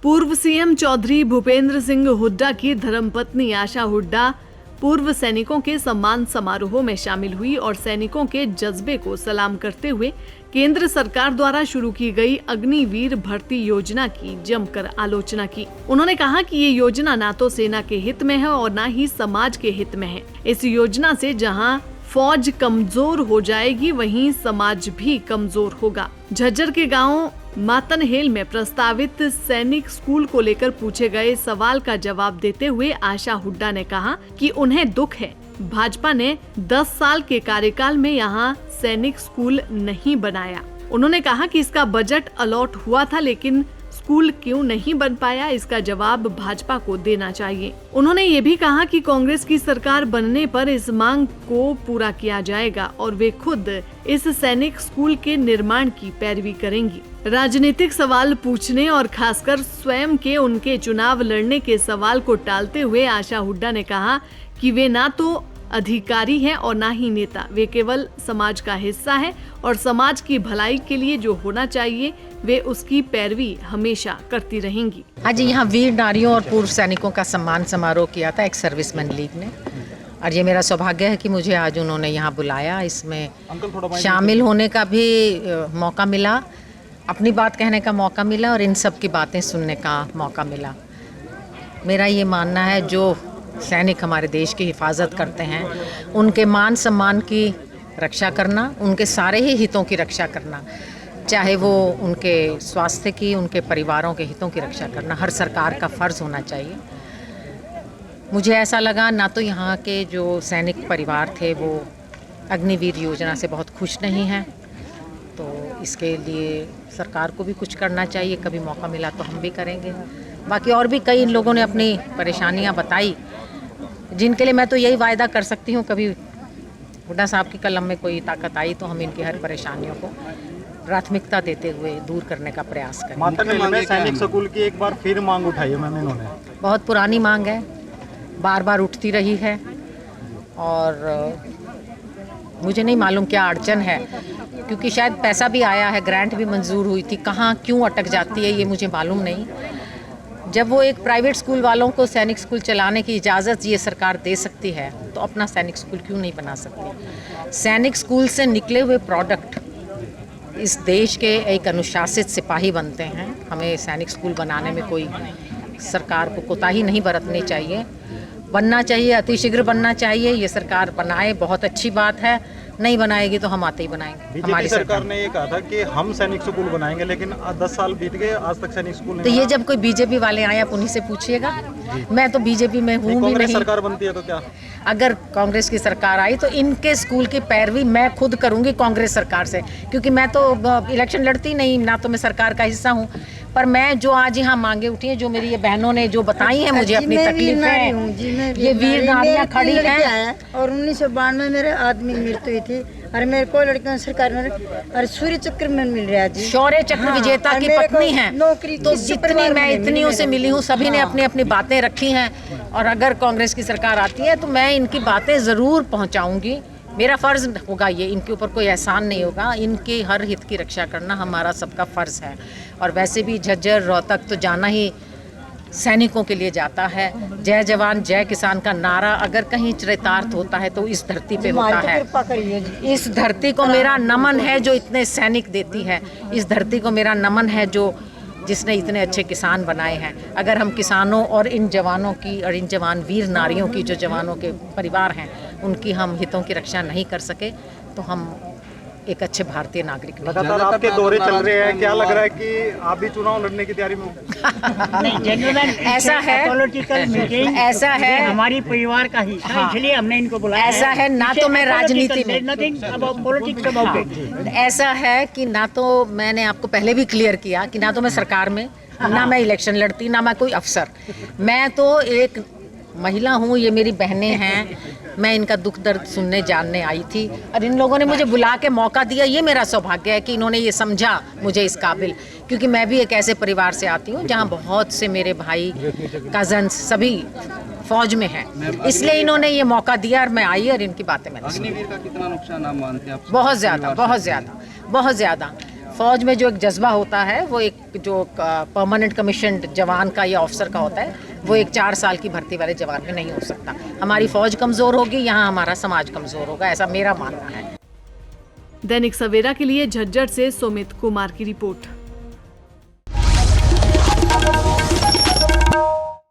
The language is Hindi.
पूर्व सीएम चौधरी भूपेंद्र सिंह हुड्डा की धर्मपत्नी आशा हुड्डा पूर्व सैनिकों के सम्मान समारोह में शामिल हुई और सैनिकों के जज्बे को सलाम करते हुए केंद्र सरकार द्वारा शुरू की गई अग्निवीर भर्ती योजना की जमकर आलोचना की। उन्होंने कहा कि ये योजना ना तो सेना के हित में है और ना ही समाज के हित में है। इस योजना से जहां फौज कमजोर हो जाएगी वहीं समाज भी कमजोर होगा। झज्जर के गांव मातनहेल में प्रस्तावित सैनिक स्कूल को लेकर पूछे गए सवाल का जवाब देते हुए आशा हुड्डा ने कहा कि उन्हें दुख है, भाजपा ने 10 साल के कार्यकाल में यहां सैनिक स्कूल नहीं बनाया। उन्होंने कहा कि इसका बजट अलॉट हुआ था लेकिन स्कूल क्यों नहीं बन पाया, इसका जवाब भाजपा को देना चाहिए। उन्होंने ये भी कहा कि कांग्रेस की सरकार बनने पर इस मांग को पूरा किया जाएगा और वे खुद इस सैनिक स्कूल के निर्माण की पैरवी करेंगी। राजनीतिक सवाल पूछने और खासकर स्वयं के उनके चुनाव लड़ने के सवाल को टालते हुए आशा हुड्डा ने कहा कि वे ना तो अधिकारी हैं और ना ही नेता, वे केवल समाज का हिस्सा है और समाज की भलाई के लिए जो होना चाहिए वे उसकी पैरवी हमेशा करती रहेंगी। आज यहाँ वीर नारियों और पूर्व सैनिकों का सम्मान समारोह किया था एक सर्विसमैन लीग ने, और ये मेरा सौभाग्य है कि मुझे आज उन्होंने यहाँ बुलाया। इसमें शामिल होने का भी मौका मिला, अपनी बात कहने का मौका मिला और इन सब की बातें सुनने का मौका मिला। मेरा ये मानना है जो सैनिक हमारे देश की हिफाजत करते हैं उनके मान सम्मान की रक्षा करना, उनके सारे ही हितों की रक्षा करना, चाहे वो उनके स्वास्थ्य की, उनके परिवारों के हितों की रक्षा करना हर सरकार का फ़र्ज़ होना चाहिए। मुझे ऐसा लगा ना तो यहाँ के जो सैनिक परिवार थे वो अग्निवीर योजना से बहुत खुश नहीं हैं, तो इसके लिए सरकार को भी कुछ करना चाहिए। कभी मौका मिला तो हम भी करेंगे। बाकी और भी कई लोगों ने अपनी परेशानियाँ बताई जिनके लिए मैं तो यही वायदा कर सकती हूँ, कभी हुड्डा साहब की कलम में कोई ताकत आई तो हम इनकी हर परेशानियों को प्राथमिकता देते हुए दूर करने का प्रयास करेंगे। मातनहेल में सैनिक स्कूल की एक बार फिर मांग उठाई है मैम इन्होंने। बहुत पुरानी मांग है, बार बार उठती रही है और मुझे नहीं मालूम क्या अड़चन है, क्योंकि शायद पैसा भी आया है, ग्रांट भी मंजूर हुई थी, कहाँ क्यों अटक जाती है ये मुझे मालूम नहीं। जब वो एक प्राइवेट स्कूल वालों को सैनिक स्कूल चलाने की इजाज़त ये सरकार दे सकती है तो अपना सैनिक स्कूल क्यों नहीं बना सकती। सैनिक स्कूल से निकले हुए प्रोडक्ट इस देश के एक अनुशासित सिपाही बनते हैं। हमें सैनिक स्कूल बनाने में कोई सरकार को कोताही नहीं बरतनी चाहिए, बनना चाहिए, अतिशीघ्र बनना चाहिए। ये सरकार बनाए, बहुत अच्छी बात है, नहीं बनाएगी तो हम आते ही बनाएंगे। हमारी सरकार ने ये कहा था कि हम सैनिक स्कूल बनाएंगे, लेकिन 10 साल बीत गए, आज तक सैनिक स्कूल नहीं। तो ये जब कोई बीजेपी वाले आए आप उन्हीं से पूछिएगा, मैं तो बीजेपी में हूँ भी नहीं। सरकार बनती है तो क्या? अगर कांग्रेस की सरकार आई तो इनके स्कूल की पैरवी मैं खुद करूंगी कांग्रेस सरकार से, क्योंकि मैं तो इलेक्शन लड़ती नहीं, ना तो मैं सरकार का हिस्सा हूँ। पर मैं जो आज यहाँ मांगे उठी हैं, जो मेरी ये बहनों ने जो बताई हैं मुझे अपनी तकलीफें, ये वीर नारियाँ खड़ी हैं। और 1992 मेरे आदमी की मृत्यु हुई थी और मेरे को लड़कियों सरकार में और सूर्य चक्र में मिल रहा है जी, शौर्य चक्र विजेता की पत्नी हैं। तो जितनी मैं इतनियों से मिली हूँ सभी ने अपनी अपनी बातें रखी हैं, और अगर कांग्रेस की सरकार आती है तो मैं इनकी बातें ज़रूर पहुँचाऊँगी। मेरा फ़र्ज़ होगा ये, इनके ऊपर कोई एहसान नहीं होगा, इनके हर हित की रक्षा करना हमारा सबका फ़र्ज़ है। और वैसे भी झज्जर रोहतक तो जाना ही सैनिकों के लिए जाता है। जय जवान जय किसान का नारा अगर कहीं चरितार्थ होता है तो इस धरती पे होता है। इस धरती को मेरा नमन है जो इतने सैनिक देती है, इस धरती को मेरा नमन है जो जिसने इतने अच्छे किसान बनाए हैं। अगर हम किसानों और इन जवानों की और इन जवान वीर नारियों की जो जवानों के परिवार हैं उनकी हम हितों की रक्षा नहीं कर सके तो हम एक अच्छे भारतीय नागरिक नहीं। लगातार आपके दौरे चल रहे हैं, क्या लग रहा है कि आप भी चुनाव लड़ने की तैयारी में हो? ऐसा है, ऐसा है, हमारी परिवार का ही, इसलिए हमने इनको बुलाया। ऐसा है ना तो मैं राजनीति में, ऐसा है कि ना तो मैंने आपको पहले भी क्लियर किया कि ना तो मैं सरकार में, ना मैं इलेक्शन लड़ती, ना मैं कोई अफसर, मैं तो एक महिला हूँ। ये मेरी बहनें हैं, मैं इनका दुख दर्द सुनने जानने आई थी और इन लोगों ने मुझे बुला के मौका दिया। ये मेरा सौभाग्य है कि इन्होंने ये समझा मुझे इस काबिल, क्योंकि मैं भी एक ऐसे परिवार से आती हूँ जहाँ बहुत से मेरे भाई कजन्स सभी फौज में हैं, इसलिए इन्होंने ये मौका दिया और मैं आई और इनकी बातें मैंने सुनी। अग्निवीर का कितना नुकसान आप मानते हैं? बहुत ज़्यादा, बहुत ज़्यादा, बहुत ज़्यादा। फौज में जो एक जज्बा होता है वो एक जो परमानेंट कमीशन जवान का या ऑफिसर का होता है वो एक 4 साल की भर्ती वाले जवान में नहीं हो सकता। हमारी फौज कमज़ोर होगी, यहाँ हमारा समाज कमज़ोर होगा, ऐसा मेरा मानना है। दैनिक सवेरा के लिए झज्जर से सुमित कुमार की रिपोर्ट।